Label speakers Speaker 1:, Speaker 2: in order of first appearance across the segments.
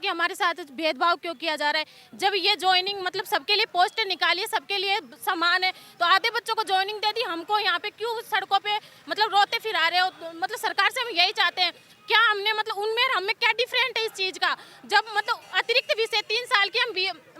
Speaker 1: कि हमारे साथ भेदभाव क्यों किया जा रहा है। जब ये ज्वाइनिंग मतलब सबके लिए पोस्ट निकाली है, सबके लिए समान है, तो आधे बच्चों को ज्वाइनिंग दे दी, हमको यहाँ पे क्यों सड़कों पे मतलब रोते फिरा रहे हो। मतलब सरकार से हम यही चाहते हैं, क्या हमने मतलब उनमें हमें क्या डिफरेंट है इस चीज़ का। जब मतलब अतिरिक्त विषय 3 साल की हम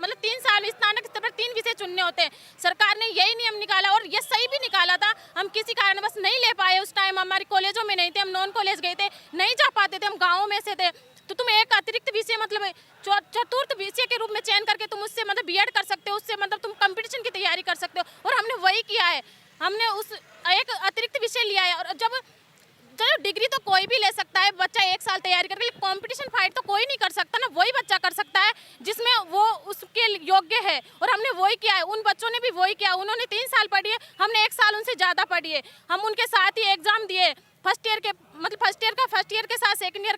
Speaker 1: मतलब 3 साल स्नातक स्तर पर 3 विषय चुनने होते हैं, सरकार ने यही नियम निकाला और ये सही भी निकाला था। हम किसी कारणवश नहीं ले पाए, उस टाइम हमारे कॉलेजों में नहीं थे, हम नॉन कॉलेज गए थे, नहीं जा पाते थे, हम गाँव में से थे। तो तुम एक अतिरिक्त विषय मतलब चतुर्थ विषय के रूप में चयन करके तुम उससे मतलब बीएड कर सकते हो, उससे मतलब तुम कंपटीशन की तैयारी कर सकते हो, और हमने वही किया है। हमने उस एक अतिरिक्त विषय लिया है। और जब चलो डिग्री तो कोई भी ले सकता है, बच्चा 1 साल तैयारी करके, कंपटीशन फाइट तो कोई नहीं कर सकता ना, वही बच्चा कर सकता है जिसमें वो उसके योग्य है, और हमने वही किया है। उन बच्चों ने भी वही किया, उन्होंने 3 साल पढ़ी है, हमने 1 साल उनसे ज़्यादा पढ़ी है। हम उनके साथ ही एग्जाम दिए, फर्स्ट ईयर के मतलब फर्स्ट ईयर के साथ, सेकंड ईयर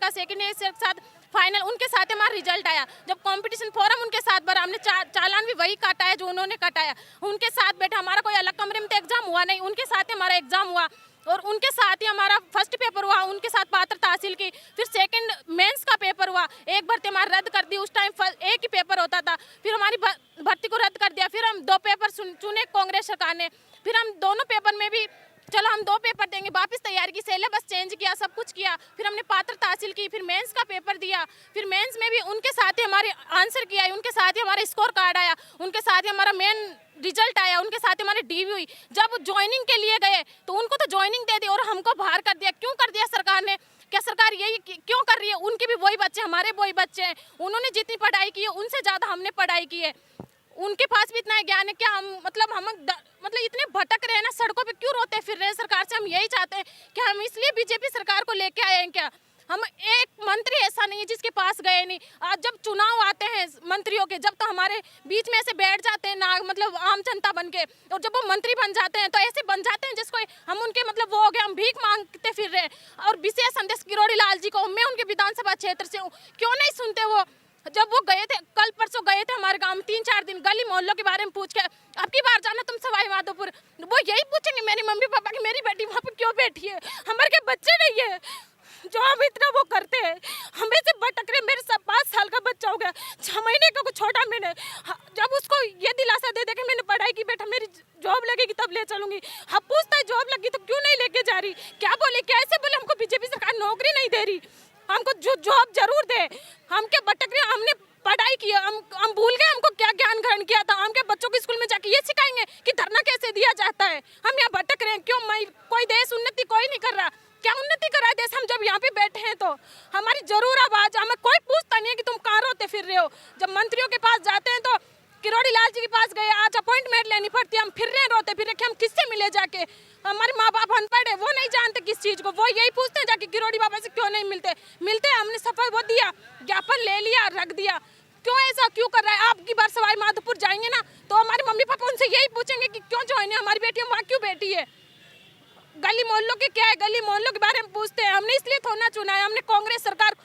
Speaker 1: के साथ फाइनल, उनके साथ हमारा रिजल्ट आया। जब कंपटीशन फॉर्म उनके साथ भरा, हमने चालान भी वही काटा है जो उन्होंने कटाया, उनके साथ बैठा। हमारा कोई अलग कमरे में तो एग्जाम हुआ नहीं, उनके साथ हमारा एग्जाम हुआ, और उनके साथ ही हमारा फर्स्ट पेपर हुआ, उनके साथ पात्रता हासिल की। फिर सेकंड मेंस का पेपर हुआ, एक भर्ती हमारी रद्द कर दी, उस टाइम एक ही पेपर होता था, फिर हमारी भर्ती को रद्द कर दिया। फिर हम 2 पेपर चुने कांग्रेस सरकार ने, फिर हम दोनों पेपर में भी चलो हम 2 पेपर देंगे, वापस तैयारी की, सिलेबस चेंज किया, सब कुछ किया। फिर हमने पात्रता हासिल की, फिर मेंस का पेपर दिया, फिर मेंस में भी उनके साथ ही हमारे आंसर किया, उनके साथ ही हमारा स्कोर कार्ड आया, उनके साथ ही हमारा मेन रिजल्ट आया, उनके साथ हमारी डीवी हुई। जब ज्वाइनिंग के लिए गए तो उनको तो ज्वाइनिंग दे दी और हमको बाहर कर दिया। क्यों कर दिया सरकार ने? क्या सरकार यही क्यों कर रही है? उनके भी वही बच्चे, हमारे वही बच्चे हैं, उन्होंने जितनी पढ़ाई की है उनसे ज़्यादा हमने पढ़ाई की है, उनके पास भी इतना ज्ञान है। क्या हम मतलब इतने भटक रहे हैं ना, सड़कों पे क्यों रोते फिर रहे हैं? सरकार से हम यही चाहते हैं कि हम इसलिए बीजेपी सरकार को लेके आए हैं क्या? हम एक मंत्री ऐसा नहीं है जिसके पास गए नहीं। आज जब चुनाव आते हैं मंत्रियों के, जब तो हमारे बीच में ऐसे बैठ जाते हैं ना, मतलब आम जनता बन के, और जब वो मंत्री बन जाते हैं तो ऐसे बन जाते हैं जिसको हम उनके मतलब वो हो गया, हम भीख मांगते फिर रहे हैं। और विशेष संदेश किरोड़ी लाल जी को, मैं उनके विधानसभा क्षेत्र से हूँ, क्यों नहीं सुनते वो? जब वो गए थे, कल परसों गए थे हमारे गांव में, 3-4 दिन गली मोहल्लों के बारे में पूछ के, अब की बार जाना तुम सवाई माधोपुर, वो यही पूछेंगे मेरी मम्मी पापा की मेरी बेटी वहाँ पे क्यों बैठी है, हमारे के बच्चे नहीं है जो हम इतना वो करते हैं, हमें से भटक रहे। मेरे 5 साल का बच्चा हो गया, 6 महीने का कुछ छोटा मैंने, जब उसको ये दिलासा दे के मैंने पढ़ाई की, बेटा मेरी जॉब लगेगी तब ले चलूंगी, अब पूछता है जॉब लगी तो क्यों नहीं लेके जा रही? क्या बोले, कैसे बोले? हमको बीजेपी सरकार नौकरी नहीं दे रही, हमको जो जॉब जरूर दे। हम क्या भटक रहे? हमने पढ़ाई की, हम भूल गए हमको क्या ज्ञान ग्रहण किया था। हम क्या बच्चों के स्कूल में जाके ये सिखाएंगे कि धरना कैसे दिया जाता है? हम यहाँ भटक रहे हैं क्यों? कोई देश उन्नति कोई नहीं कर रहा, क्या उन्नति कर रहा है देश? हम जब यहाँ पे बैठे हैं तो हमारी जरूर आवाज, हमें कोई पूछता नहीं है कि तुम कहाँ रोते फिर रहे हो। जब मंत्रियों के पास जाते हैं तो किरोड़ी लाल जी के पास गए, आज अपॉइंटमेंट लेनी पड़ती है, हम फिर रहे रोते फिर रहे कि हम किससे मिले जाके। हमारे माँ बाप अनपढ़ है, वो नहीं जानते किस चीज़ को, वो यही पूछते हैं जाके किरोड़ी बाबा से क्यों नहीं मिलते। हमने सफल वो दिया, ज्ञापन ले लिया, रख दिया, क्यों ऐसा क्यों कर रहा है? आप की बार सवाई माधोपुर जाएंगे ना तो हमारे मम्मी पापा उनसे यही पूछेंगे कि क्यों ज्वाइन है हमारी बेटी, हम वहाँ क्यों बैठी है। गली मोहल्लों के क्या है, गली मोहल्लों के बारे में पूछते हैं। हमने इसलिए थोड़ा चुना है, हमने कांग्रेस सरकार,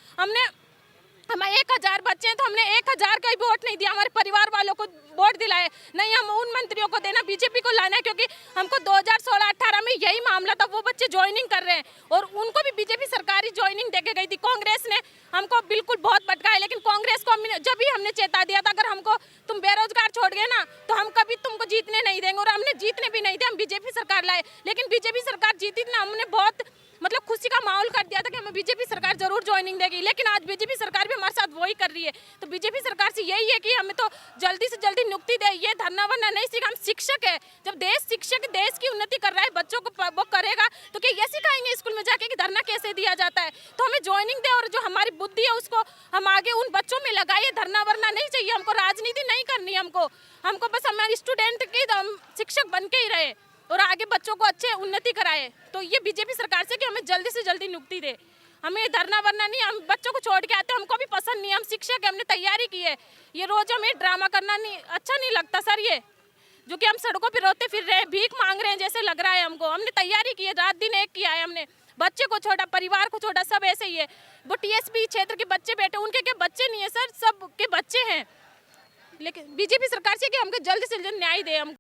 Speaker 1: हमारे 1000 बच्चे हैं तो हमने 1000 का ही वोट नहीं दिया, हमारे परिवार वालों को वोट दिलाए नहीं। हम उन मंत्रियों को देना, बीजेपी को लाना है, क्योंकि हमको 2016-18 में यही मामला था, वो बच्चे ज्वाइनिंग कर रहे हैं और उनको भी बीजेपी सरकार ही ज्वाइनिंग देके गई थी। कांग्रेस ने हमको बिल्कुल बहुत भटकाया, लेकिन कांग्रेस को जब भी हमने चेता दिया था अगर हमको तुम बेरोजगार छोड़ गए ना तो हम कभी तुमको जीतने नहीं देंगे, और हमने जीतने भी नहीं थे। हम बीजेपी सरकार लाए, लेकिन बीजेपी सरकार जीती ना, हमने बहुत मतलब खुशी का माहौल कर दिया था कि हमें बीजेपी सरकार जरूर ज्वाइनिंग देगी, लेकिन आज बीजेपी सरकार भी हमारे साथ वही कर रही है। तो बीजेपी सरकार से यही है कि हमें तो जल्दी से जल्दी नियुक्ति दे। ये धरना वरना नहीं सीखा, हम शिक्षक है, जब देश शिक्षक देश की उन्नति कर रहा है, बच्चों को वो करेगा तो क्या ये सिखाएंगे स्कूल में जाके कि धरना कैसे दिया जाता है? तो हमें ज्वाइनिंग दे और जो हमारी बुद्धि है उसको हम आगे उन बच्चों में लगाइए। धरना वरना नहीं चाहिए हमको, राजनीति नहीं करनी हमको बस हमारे स्टूडेंट की हम शिक्षक बन के ही रहे और आगे बच्चों को अच्छे उन्नति कराए। तो ये बीजेपी सरकार से कि हमें जल्दी से जल्दी नियुक्ति दे, हमें धरना वरना नहीं, हम बच्चों को छोड़ के आते हैं, हमको भी पसंद नहीं, हम शिक्षक है, हमने तैयारी की है। ये रोज हमें ड्रामा करना नहीं अच्छा नहीं लगता सर, ये जो कि हम सड़कों पे रोते फिर रहे हैं, भीख मांग रहे हैं जैसे लग रहा है हमको। हमने तैयारी की है, रात दिन एक किया है हमने, बच्चे को छोड़ा, परिवार को छोड़ा, सब ऐसे ही है। वो टीएसपी क्षेत्र के बच्चे बैठे, उनके क्या बच्चे नहीं है सर, सब के बच्चे हैं। लेकिन बीजेपी सरकार से कि हमको जल्दी से जल्दी न्याय दे। हम